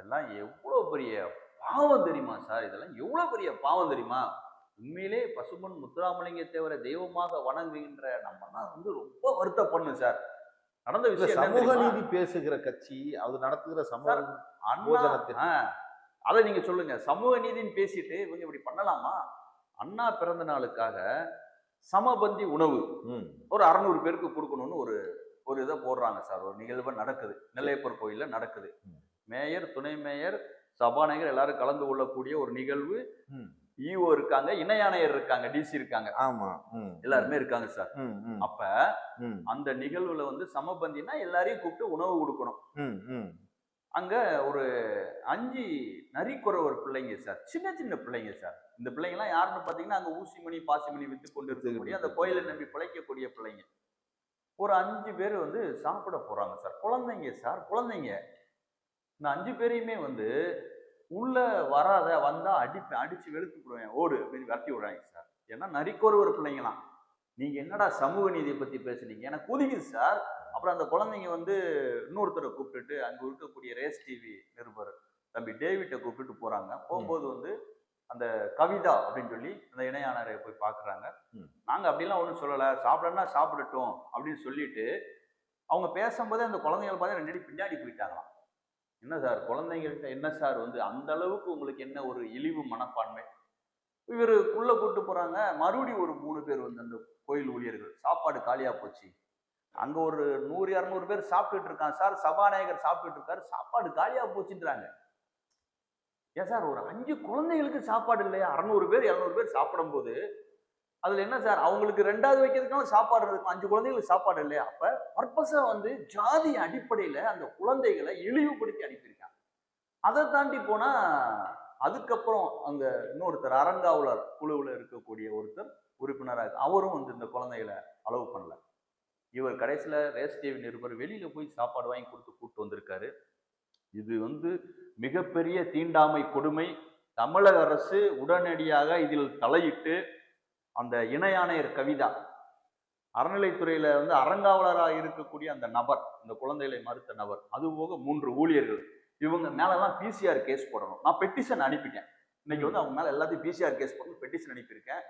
இதெல்லாம் எவ்வளவு பெரிய பாவம் தெரியுமா சார்? இதெல்லாம் எவ்வளவு பெரிய பாவம் தெரியுமா? உண்மையிலே பசும்பொன் முத்துராமலிங்க தேவரை தெய்வமாக வணங்குகின்ற நம்மலாம் ரொம்ப வருத்தப்படணும் சார். நடந்த விஷயம் என்ன சமூக தெரியுமா? நீதி பேசுகிற கட்சி அது நடத்துகிற சமூக சார், அண்ணா யோஜனத்திற்கு அத நீங்க சொல்லுங்க. சமூக நீதின்னு பேசிட்டு இவங்க இப்படி பண்ணலாமா? அண்ணா பிறந்த நாளுக்காக சமபந்தி உணவு ஒரு 600 பேருக்கு கொடுக்கணும்னு ஒரு ஒரு இதை போடுறாங்க சார். ஒரு நிகழ்வு நடக்குது. நெல்லையப்பர் கோயில்ல நடக்குது. மேயர், துணை மேயர், சபாநாயகர் எல்லாரும் கலந்து கொள்ளக்கூடிய ஒரு நிகழ்வு. ஈஓ இருக்காங்க, இணை ஆணையர் இருக்காங்க, டிசி இருக்காங்க. ஆமா, எல்லாருமே இருக்காங்க சார். அப்ப அந்த நிகழ்வுல சமபந்தினா எல்லாரையும் கூப்பிட்டு உணவு கொடுக்கணும். அங்க ஒரு 5 நரிக்குறவர் பிள்ளைங்க சார். சின்ன சின்ன பிள்ளைங்க சார். இந்த பிள்ளைங்க எல்லாம் யாருன்னு பாத்தீங்கன்னா அங்க ஊசிமணி பாசிமணி வித்து கொண்டு இருக்கக்கூடிய அந்த கோயிலை நம்பி பிழைக்கக்கூடிய பிள்ளைங்க. ஒரு 5 பேர் சாப்பிட போறாங்க சார். குழந்தைங்க சார், குழந்தைங்க. இந்த 5 பேரையுமே உள்ள வராத, வந்தா அடிச்சு வெளுத்து போடுவேன், ஓடு அப்படின்னு விரட்டி விடுறாங்க சார். ஏன்னா நரிக்கொருவர் பிள்ளைங்களாம். நீங்க என்னடா சமூக நீதியை பத்தி பேசுனீங்க? எனக்கு ஒதுக்குது சார். அப்புறம் அந்த குழந்தைங்க இன்னொருத்தரை கூப்பிட்டுட்டு அங்க இருக்கக்கூடிய ரேஸ் டிவி நிருபர் தம்பி டேவிட்டை கூப்பிட்டு போறாங்க. போகும்போது அந்த கவிதா அப்படின்னு சொல்லி அந்த இணையானரை போய் பாக்குறாங்க. நாங்க அப்படிலாம் ஒன்றும் சொல்லலை, சாப்பிடணும்னா சாப்பிடட்டும் அப்படின்னு சொல்லிட்டு அவங்க பேசும்போதே அந்த குழந்தைகள் பார்த்து 2 அடி பின்னாடி போயிட்டாங்களாம். என்ன சார் குழந்தைங்கள்ட்ட என்ன சார் அந்த அளவுக்கு உங்களுக்கு என்ன ஒரு இழிவு மனப்பான்மை? இவருக்குள்ள கூட்டு போறாங்க. மறுபடியும் ஒரு 3 பேர் அந்த கோயில் ஊழியர்கள், சாப்பாடு காலியா போச்சு. அங்க ஒரு 100 200 பேர் சாப்பிட்டுட்டு இருக்காங்க சார். சபாநாயகர் சாப்பிட்டுட்டு இருக்காரு, சாப்பாடு காலியா போச்சுன்றாங்க. ஏன் சார் ஒரு 5 குழந்தைகளுக்கு சாப்பாடு இல்லையா? 600 பேர் 700 பேர் சாப்பிடும் போது அதுல என்ன சார் அவங்களுக்கு 2வது வைக்கிறதுக்கான சாப்பாடு இருக்கும், 5 குழந்தைகளுக்கு சாப்பாடு இல்லையா? அப்ப பர்பஸா ஜாதி அடிப்படையில அந்த குழந்தைகளை இழிவுபடுத்தி அனுப்பியிருக்காங்க. அதை தாண்டி போனா அதுக்கப்புறம் அங்க இன்னொருத்தர் அறங்காவலர் குழுவுல இருக்கக்கூடிய ஒருத்தர் உறுப்பினராக அவரும் இந்த குழந்தைகளை அலோவ் பண்ணல. இவர் கடைசியில ரேஸ் டிவி நிருபர் வெளியில போய் சாப்பாடு வாங்கி கொடுத்து கூப்பிட்டு வந்திருக்காரு. இது மிகப்பெரிய தீண்டாமை கொடுமை. தமிழக அரசு உடனடியாக இதில் தலையிட்டு அந்த இணை ஆணையர் கவிதா, அறநிலைத்துறையில அறங்காவலராக இருக்கக்கூடிய அந்த நபர், இந்த குழந்தைகளை மறுத்த நபர், அதுபோக 3 ஊழியர்கள், இவங்க மேலெல்லாம் பிசிஆர் கேஸ் போடணும். நான் பெட்டிஷன் அனுப்பிட்டேன். இன்னைக்கு அவங்க மேல எல்லாத்தையும் பிசிஆர் கேஸ் போட்டு பெட்டிஷன் அனுப்பியிருக்கேன்.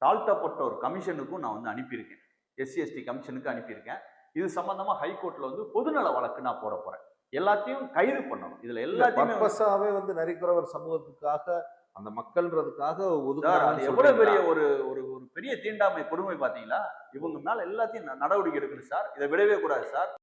தாழ்த்தப்பட்ட ஒரு கமிஷனுக்கும் நான் அனுப்பியிருக்கேன். SC/ST கமிஷனுக்கு அனுப்பியிருக்கேன். இது சம்பந்தமா ஹைகோர்ட்ல பொதுநல வழக்கு நான் போட போறேன். எல்லாத்தையும் கைது பண்ணணும். இதுல எல்லாத்தையுமே நரிக்குறவர் சமூகத்துக்காக அந்த மக்கள்ன்றதுக்காக எவ்வளவு பெரிய ஒரு ஒரு பெரிய தீண்டாமை கொடுமை பாத்தீங்களா? இவங்க மேல எல்லாத்தையும் நடவடிக்கை எடுக்கணும் சார். இதை விடவே கூடாது சார்.